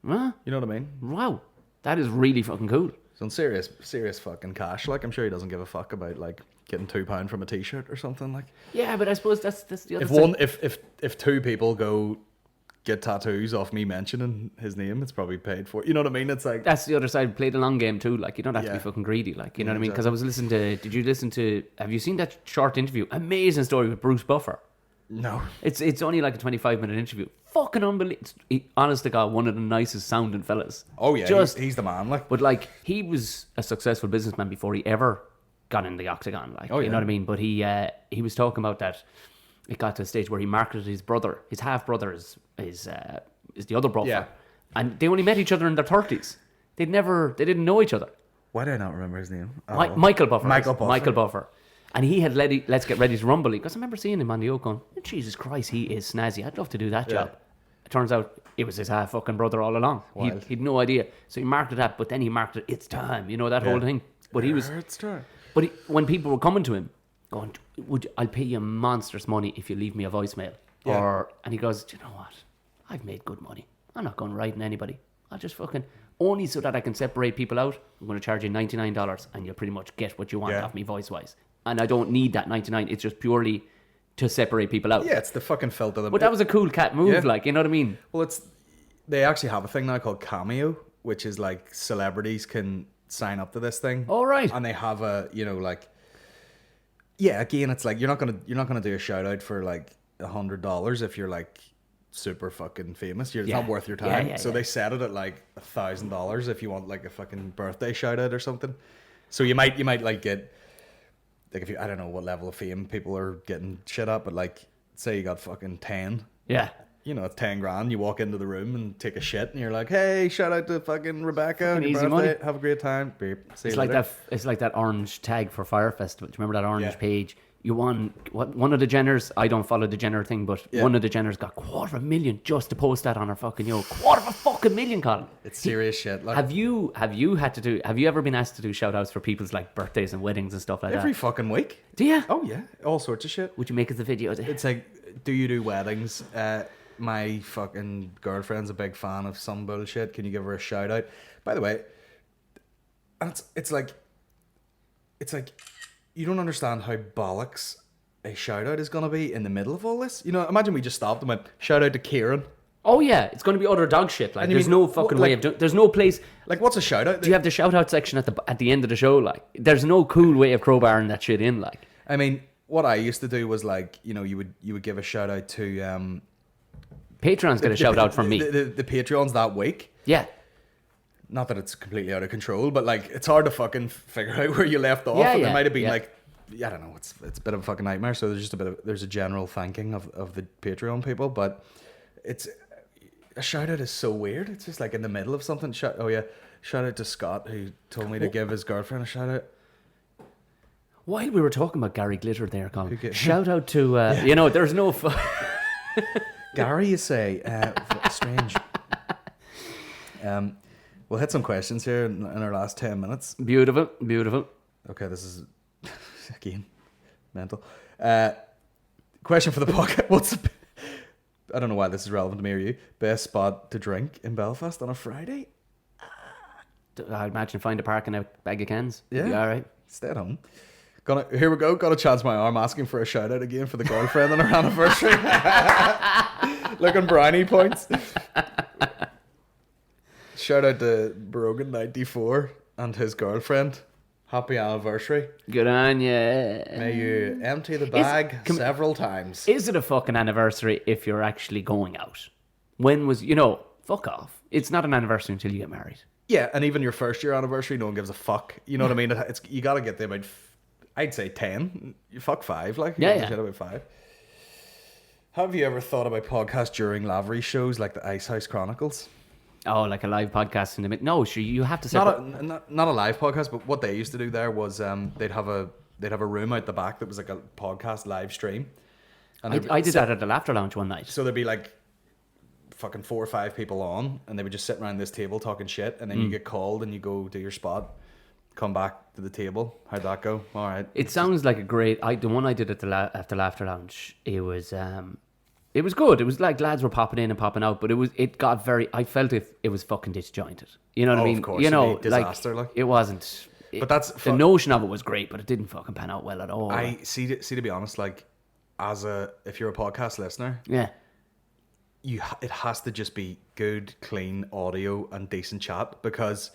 Huh? You know what I mean? Wow. That is really fucking cool. So serious fucking cash. Like, I'm sure he doesn't give a fuck about like getting £2 from a t-shirt or something. Like, yeah, but I suppose that's the other thing. If two people go get tattoos off me mentioning his name, it's probably paid for. You know what I mean? It's like, that's the other side. Play the long game too. Like, you don't have to be fucking greedy. Like, you know what I mean? Because I was listening to. Have you seen that short interview? Amazing story with Bruce Buffer. No. It's only like a 25-minute interview. Fucking unbelievable. Honest to God, one of the nicest sounding fellas. Oh yeah, he's the man. Like, but like, he was a successful businessman before he ever got in the octagon. Like, you know what I mean? But he was talking about that. It got to a stage where he marketed his brother. His half brother is the other brother. Yeah. And they only met each other in their 30s. They didn't know each other. Why do I not remember his name? Michael Buffer. Michael Buffer. And he had Let's Get Ready to Rumble. Because I remember seeing him on the Oak going, Jesus Christ, he is snazzy. I'd love to do that job. It turns out it was his half fucking brother all along. He'd no idea. So he marketed that, but then he marketed It's Time. You know, that whole thing. But It's Time. But when people were coming to him, going, I'll pay you monstrous money if you leave me a voicemail. Yeah. And he goes, do you know what? I've made good money. I'm not going writing anybody. I'll just fucking, only so that I can separate people out, I'm going to charge you $99 and you'll pretty much get what you want off me voice-wise. And I don't need that $99. It's just purely to separate people out. Yeah, it's the fucking filter. But that was a cool cat move, like, you know what I mean? Well, they actually have a thing now called Cameo, which is like celebrities can sign up to this thing. All right. And they have a, you know, like, yeah, again, it's like you're not gonna do a shout out for like $100 if you're like super fucking famous. It's not worth your time. So they set it at like $1,000 if you want like a fucking birthday shout out or something. So you might like get like, if you, I don't know what level of fame people are getting shit up, but like say you got fucking 10. Yeah. You know, it's 10 grand. You walk into the room and take a shit, and you're like, "Hey, shout out to fucking Rebecca on your easy birthday. money. Have a great time." Beep. See It's you like later. it's like that orange tag for Fire Festival. Do you remember that orange page? You won one of the Jenners. I don't follow the Jenner thing, but one of the Jenners got $250,000 just to post that on her fucking $250,000, Colin. It's serious shit. Like, Have you ever been asked to do shout outs for people's like birthdays and weddings and stuff like every that? fucking week. Do you? Oh yeah, all sorts of shit. Would you make it the video? It's like, do you do weddings? My fucking girlfriend's a big fan of some bullshit. Can you give her a shout out? By the way, and it's like you don't understand how bollocks a shout out is gonna be in the middle of all this. You know, imagine we just stopped and went, shout out to Kieran. Oh yeah, it's going to be utter dog shit. Like, And you there's mean, no fucking way of doing. There's no place. Like, what's a shout out? Do you have the shout out section at the end of the show? Like, there's no cool way of crowbarring that shit in. Like, I mean, what I used to do was like, you know, you would give a shout out to Patreons get a shout out from me. The Patreons that week. Yeah. Not that it's completely out of control, but like, it's hard to fucking figure out where you left off. Yeah, and yeah, it might have been yeah. like, I don't know, it's a bit of a fucking nightmare. So there's just there's a general thanking of the Patreon people, but it's a shout out is so weird. It's just like in the middle of something. Shout out to Scott who told me to give his girlfriend a shout out. While we were talking about Gary Glitter there, Colin, shout out to there's no. Gary, you say, strange. We'll hit some questions here in our last 10 minutes. Beautiful. Okay, this is again mental. Question for the podcast: I don't know why this is relevant to me or you. Best spot to drink in Belfast on a Friday? I imagine find a park and a bag of cans. Yeah, all right. Stay at home. Here we go. Got to chance my arm asking for a shout out again for the girlfriend on her anniversary. Looking briny points. Shout out to Brogan94 and his girlfriend. Happy anniversary. Good on you. May you empty the bag several times. Is it a fucking anniversary if you're actually going out? When was, fuck off. It's not an anniversary until you get married. Yeah, and even your first year anniversary, no one gives a fuck. You know what I mean? You got to get there about, I'd say 10. You fuck 5, like. You Yeah. Shit about 5. Have you ever thought about podcasts during Lavery shows like the Ice House Chronicles? Oh, like a live podcast in the mid? No, sure. You have to set not a live podcast, but what they used to do there was they'd have a room out the back that was like a podcast live stream. And I did that at the Laughter Lounge one night. So there'd be like fucking 4 or 5 people on, and they would just sit around this table talking shit, and then you get called and you go do your spot, come back to the table. How'd that go? All right. It sounds like a great. The one I did at the Laughter Lounge. It was good. It was like lads were popping in and popping out, but it got very. I felt it was fucking disjointed. You know what I mean? Of course, disaster, like. It wasn't. But that's the notion of it was great, but it didn't fucking pan out well at all. I see. To be honest, like if you're a podcast listener, yeah, it has to just be good, clean audio and decent chat, because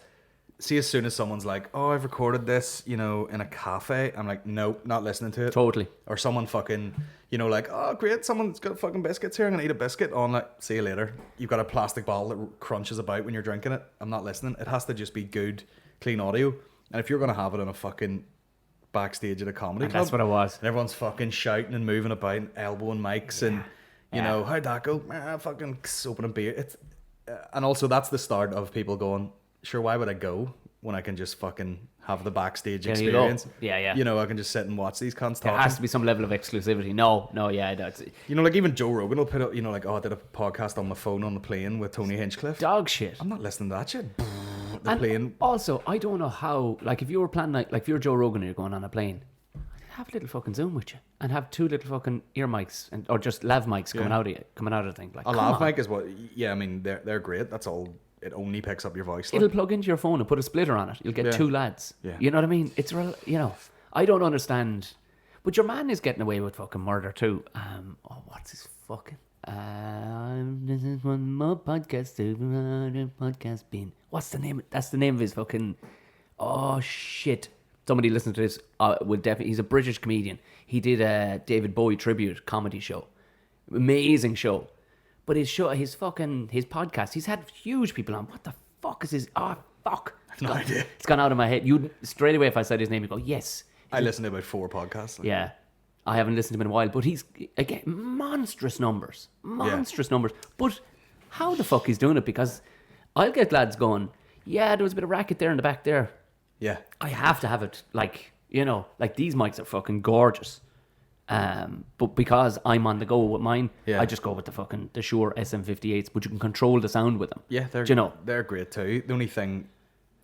see, as soon as someone's like, "Oh, I've recorded this," in a cafe, I'm like, "Nope, not listening to it." Totally. Or someone fucking, like, "Oh, great, someone's got fucking biscuits here. I'm gonna eat a biscuit." On like, see you later. You've got a plastic bottle that crunches about when you're drinking it. I'm not listening. It has to just be good, clean audio. And if you're gonna have it on a fucking backstage at a comedy club, that's what it was. And everyone's fucking shouting and moving about, and elbowing mics, and you know, how'd that go? Fucking opening beer. It's and also that's the start of people going, sure, why would I go when I can just fucking have the backstage experience? Yeah. I can just sit and watch these cunts talking. There has to be some level of exclusivity. No, yeah, that's like even Joe Rogan will put up, like, "Oh, I did a podcast on my phone on the plane with Tony Hinchcliffe." dog shit. I'm not listening to that shit. The And plane. Also, I don't know how. Like, if you were planning, like if you're Joe Rogan and you're going on a plane, have a little fucking Zoom with you and have 2 little fucking ear mics or just lav mics coming out of the thing. Like, A lav mic is what? Yeah, I mean they're great. That's all. It only picks up your voice. It'll plug into your phone and put a splitter on it. You'll get 2 lads. Yeah. You know what I mean? It's I don't understand. But your man is getting away with fucking murder too. What's his fucking? This is one more podcast being. What's the name? That's the name of his fucking. Oh shit! Somebody listen to this. Would definitely. He's a British comedian. He did a David Bowie tribute comedy show. Amazing show. But his podcast, he's had huge people on. What the fuck is his... Oh, fuck. No idea. It's gone out of my head. You straight away, if I said his name, you go, yes. I listened to about 4 podcasts. Yeah. I haven't listened to him in a while, but he's, again, monstrous numbers. But how the fuck he's doing it? Because I'll get lads going, yeah, there was a bit of racket there in the back there. Yeah. I have to have it, like, you know, like these mics are fucking gorgeous. But because I'm on the go with mine, I just go with the Shure SM58s, but you can control the sound with them. Yeah, they're great too. The only thing,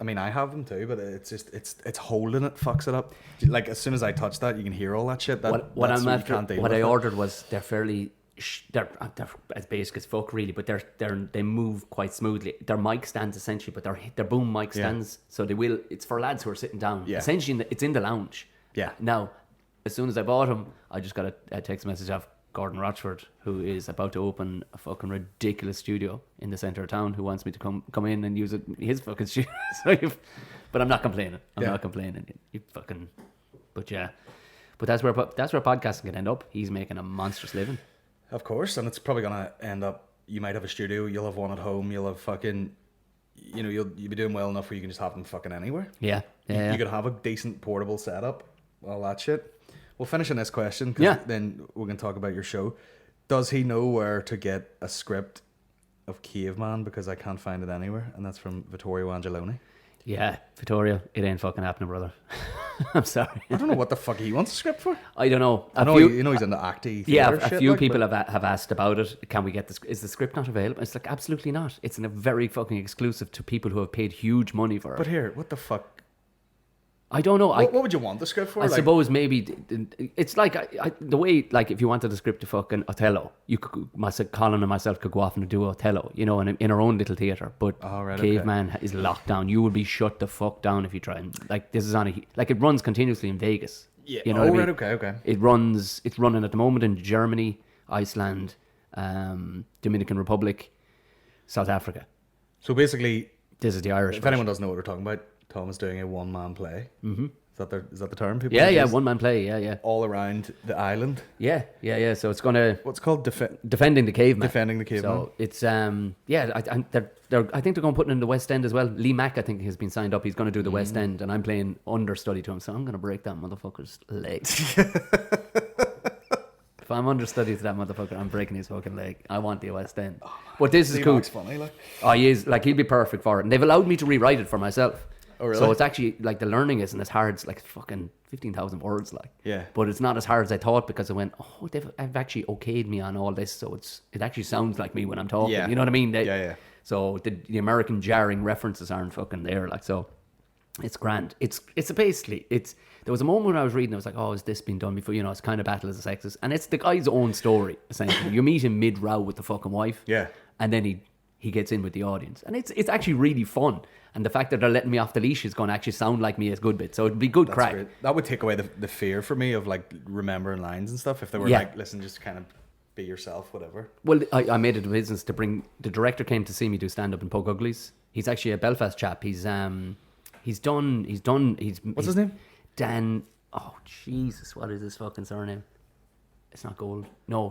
I mean, I have them too, but it's just it's holding it fucks it up. Like as soon as I touch that, you can hear all that shit. What I ordered was they're fairly they're as basic as fuck really, but they move quite smoothly. They're mic stands essentially, but they're boom mic stands, so it's for lads who are sitting down. Yeah. Essentially, it's in the lounge. Yeah. Now, as soon as I bought them, I just got a text message off Gordon Rochford, who is about to open a fucking ridiculous studio in the centre of town, who wants me to come in and use his fucking studio. But I'm not complaining. I'm not complaining. You fucking... But yeah. But that's where podcasting can end up. He's making a monstrous living. Of course, and it's probably going to end up... You might have a studio, you'll have one at home, you'll have fucking... You know, you'll be doing well enough where you can just have them fucking anywhere. Yeah. You could have a decent portable setup, all that shit. We'll finish on this question, because then we can talk about your show. Does he know where to get a script of Caveman? Because I can't find it anywhere. And that's from Vittorio Angeloni. Yeah, Vittorio, it ain't fucking happening, brother. I'm sorry. I don't know what the fuck he wants a script for. I don't know. You know he's in the acty. Yeah, a few people have asked about it. Can we get this? Is the script not available? It's like, absolutely not. It's a very fucking exclusive to people who have paid huge money for it. But here, what the fuck? I don't know. What would you want the script for? I suppose maybe it's like the way, like, if you wanted the script to fucking Othello, you could, Colin and myself could go off and do Othello, you know, in our own little theatre. But Caveman is locked down. You will be shut the fuck down if you try and, like, this is it runs continuously in Vegas. Yeah. You know what I mean? Okay. It's running at the moment in Germany, Iceland, Dominican Republic, South Africa. So basically, this is the Irish. If anyone doesn't know what we're talking about, Tom is doing a one-man play. Mm-hmm. Is that the term? People use? One-man play, yeah. All around the island. Yeah. So it's going to... What's it called? Defending the Caveman. Defending the Caveman. So it's, I think they're going to put it in the West End as well. Lee Mack, I think, has been signed up. He's going to do the West End, and I'm playing understudy to him, so I'm going to break that motherfucker's legs. If I'm understudy to that motherfucker, I'm breaking his fucking leg. I want the West End. But this is cool. Funny, like. Oh, he is. Like, he'll be perfect for it. And they've allowed me to rewrite it for myself. Oh, really? So it's actually, like, the learning isn't as hard. It's like fucking 15,000 words, like. Yeah. But it's not as hard as I thought, because I went, they've actually okayed me on all this, so it actually sounds like me when I'm talking. Yeah. You know what I mean? Yeah. So the American jarring references aren't fucking there, like, so it's grand. There was a moment when I was reading, I was like, has this been done before? You know, it's kind of Battle of the Sexes, and it's the guy's own story, essentially. You meet him mid-row with the fucking wife. Yeah. And then he gets in with the audience, and it's actually really fun. And the fact that they're letting me off the leash is going to actually sound like me as good bit. So it'd be good crack. Great. That would take away the fear for me of, like, remembering lines and stuff. If they were like, listen, just kind of be yourself, whatever. Well, I made it a business to bring... The director came to see me do stand-up in Poke Uglies. He's actually a Belfast chap. He's done... What's his name? Dan... Oh, Jesus, what is his fucking surname? It's not Gold. No,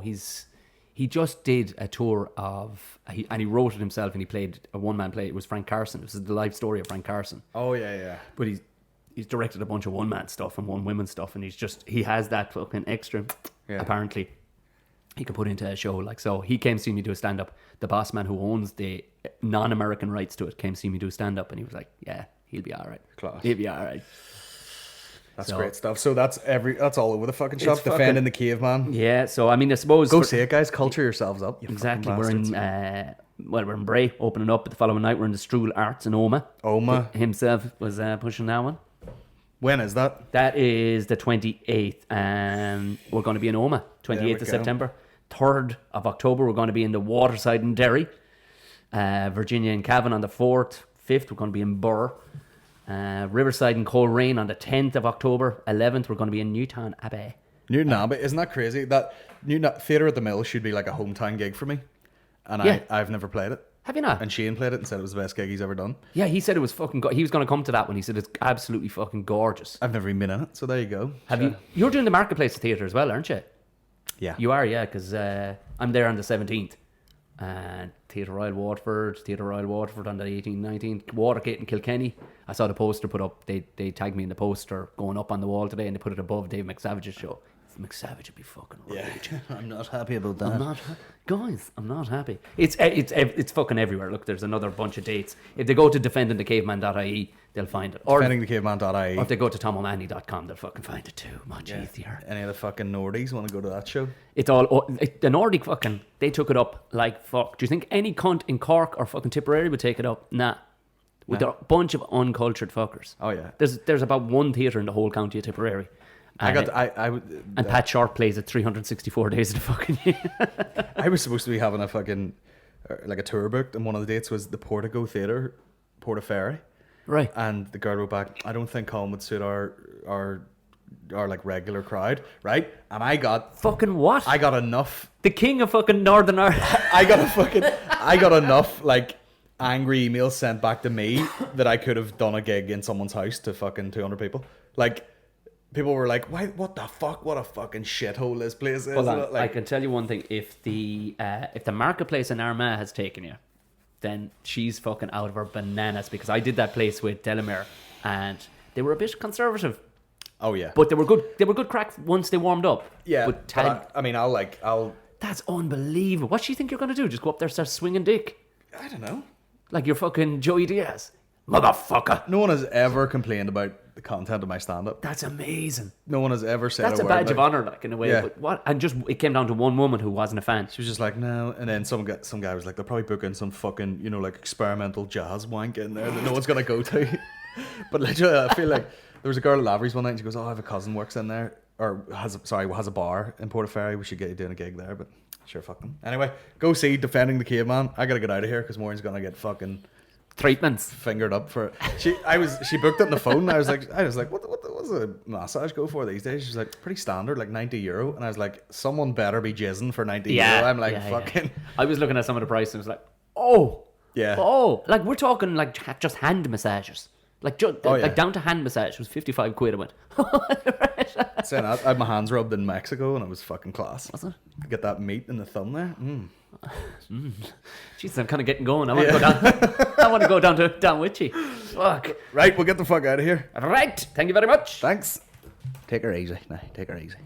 he just did a tour of... and he wrote it himself, and he played a one-man play. It was Frank Carson. This is the life story of Frank Carson. Oh, yeah. But he's directed a bunch of one-man stuff and one-woman stuff, and he has that fucking extra, apparently, he could put into a show. Like, so he came to see me do a stand-up. The boss man who owns the non-American rights to it came to see me do stand-up, and he was like, yeah, he'll be all right. Class. He'll be all right. That's great stuff. So that's all over the fucking shop. Defending the Caveman. Yeah. So I mean, I suppose go see it, guys. Culture yourselves up. Exactly. We're in Bray, opening up. But the following night, we're in the Strool Arts in Oma. Himself was pushing that one. When is that? That is the 28th, and we're going to be in Oma. 28th of September. 3rd of October, we're going to be in the Waterside in Derry. Virginia and Cavan on the 4th. 5th, we're going to be in Burr. Riverside and Coleraine on the 10th of October. 11th, we're going to be in Newtown Abbey. Newton Abbey, isn't that crazy? That Theatre at the Mill should be like a hometown gig for me, and I've never played it. Have you not? And Shane played it and said it was the best gig he's ever done. Yeah, he said it was fucking... He was going to come to that one. He said it's absolutely fucking gorgeous. I've never even been in it, so there you go. Have you? You're doing the Marketplace Theatre as well, aren't you? Yeah. You are, yeah, because I'm there on the 17th. Theatre Royal Waterford on the 18th, 19th, Watergate and Kilkenny. I saw the poster put up. They tagged me in the poster going up on the wall today, and they put it above Dave McSavage's show. McSavage would be fucking rage. I'm not happy about that. I'm not happy. It's fucking everywhere. Look, there's another bunch of dates. If they go to defendingthecaveman.ie, they'll find it. Or Defendingthecaveman.ie. Or if they go to tomomani.com, they'll fucking find it too. Much easier. Any of the fucking Nordies want to go to that show? It's all the Nordic fucking. They took it up like fuck. Do you think any cunt in Cork or fucking Tipperary would take it up? Nah. With a bunch of uncultured fuckers. Oh yeah. There's about one theatre in the whole county of Tipperary. And Pat Sharp plays it 364 days of the fucking year. I was supposed to be having a fucking like a tour booked, and one of the dates was the Portico Theatre, Portaferry. Right. And the girl wrote back, I don't think Colin would suit our like regular crowd, right? And I got fucking what? I got enough. The king of fucking Northern Ireland. I got enough like angry emails sent back to me that I could have done a gig in someone's house to fucking 200 people. Like, people were like, "Why? What the fuck? What a fucking shithole this place is!" Hold on. Like, I can tell you one thing: if the marketplace in Armagh has taken you, then she's fucking out of her bananas. Because I did that place with Delamere, and they were a bit conservative. Oh yeah, but they were good. They were good crack once they warmed up. Yeah, but I mean, I'll. That's unbelievable. What do you think you're gonna do? Just go up there and start swinging dick? I don't know. Like you're fucking Joey Diaz, motherfucker. No one has ever complained about the content of my stand-up. That's amazing. No one has ever said that's a badge of honor, like in a way. Yeah. But what? And just it came down to one woman who wasn't a fan. She was just like, no. And then some guy was like, they're probably booking some fucking, like experimental jazz wank in there that no one's gonna go to. But literally, I feel like there was a girl at Lavery's one night, and she goes, "Oh, I have a cousin works in there, or has a bar in Portaferry. We should get you doing a gig there." But sure, fuck them. Anyway, go see Defending the Caveman. I gotta get out of here because Maureen's gonna get fucking treatments fingered up for it. She booked it on the phone. And I was like, what's a massage go for these days? She's like, pretty standard, like €90. And I was like, someone better be jizzing for €90. I'm like, fucking. Yeah. I was looking at some of the prices and was like, like we're talking like just hand massages. Like down to hand massage was 55 quid. I went. Saying that, I had my hands rubbed in Mexico and it was fucking class. Was it? Get that meat in the thumb there. Jeez, I'm kind of getting going. I want to go down. I want to go down with you. Fuck. Right, we'll get the fuck out of here. Right. Thank you very much. Thanks. Take her easy. Take her easy.